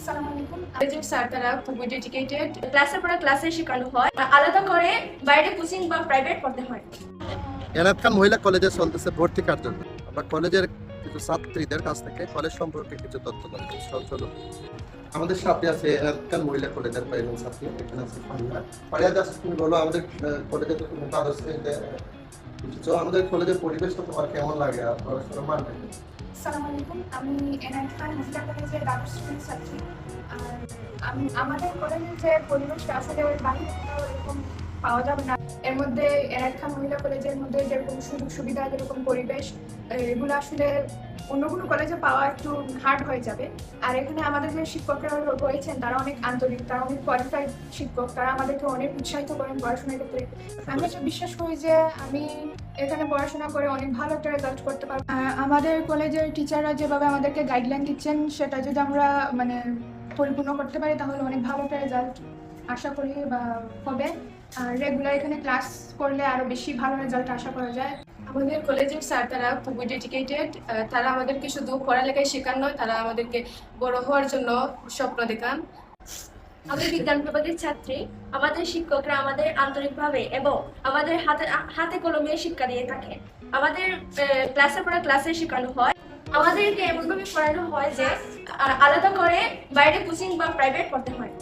আসসালামু আলাইকুম। কলেজের স্যার তারা খুবই ডেডিকেটেড। ক্লাসের পরে ক্লাসে শেখানো হয়, আলাদা করে বাইরে কোচিং বা প্রাইভেট পড়তে হয়। এনায়েত খান মহিলা কলেজে চলতেছে ভর্তি কার্যক্রম। আমরা কলেজের কিছু ছাত্রীদের কাছ থেকে কলেজ সম্পর্কে কিছু তথ্য জানতে চলো। আমাদের সাথে আছে এনায়েত খান মহিলা কলেজের কয়েকজন ছাত্রী। এখানে আছে ফারিয়া। ফারিয়া জাস্ট তুমি বলো আমাদের কলেজে তো তুমি আদর্শ তো আমাদের কলেজের পরিবেশটা তোমার কেমন লাগে আর পড়াশোনার মান কেমন? আসসালামু আলাইকুম। আমি এনআইটি খান মহিলা কলেজের দ্বাদশ শ্রেণীর ছাত্রী। আর আমাদের কলেজের যে পরিবেশটা আসলে বাহিরে কোথাও এরকম পাওয়া যাবে না। এর মধ্যে এনআইটি খান মহিলা কলেজের মধ্যে যেরকম সুযোগ সুবিধা, যেরকম পরিবেশ, এগুলো আসলে অন্য কোনো কলেজে পাওয়া একটু হার্ড হয়ে যাবে। আর এখানে আমাদের যে শিক্ষকরা রয়েছেন তারা অনেক আন্তরিক, তারা অনেক কোয়ালিফাইড শিক্ষক, তারা আমাদেরকে অনেক উৎসাহিত করেন পড়াশোনার ক্ষেত্রে। আমি বিশ্বাস করি যে আমি এখানে পড়াশোনা করে অনেক ভালো একটা রেজাল্ট করতে পারবো। আমাদের কলেজের টিচাররা যেভাবে আমাদেরকে গাইডলাইন দিচ্ছেন সেটা যদি আমরা পরিপূর্ণ করতে পারি তাহলে অনেক ভালো একটা রেজাল্ট আশা করি বা হবে। আর রেগুলার এখানে ক্লাস করলে আরো বেশি ভালো রেজাল্ট আশা করা যায়। আমাদের কলেজের স্যার তারা খুবই ডেডিকেটেড। তারা আমাদেরকে শুধু পড়ালেখায় শেখান নয়, তারা আমাদেরকে বড় হওয়ার জন্য স্বপ্ন দেখান। আমি বিজ্ঞান বিভাগের ছাত্রী। আমাদের শিক্ষকরা আমাদের আন্তরিকভাবে এবং আমাদের হাতে হাতে কলমে শিক্ষা দিয়ে থাকে। আমাদের ক্লাসের পরে ক্লাসে শেখানো হয়, আমাদেরকে এমনভাবে পড়ানো হয় যে আলাদা করে বাইরে কোচিং বা প্রাইভেট পড়তে হয়।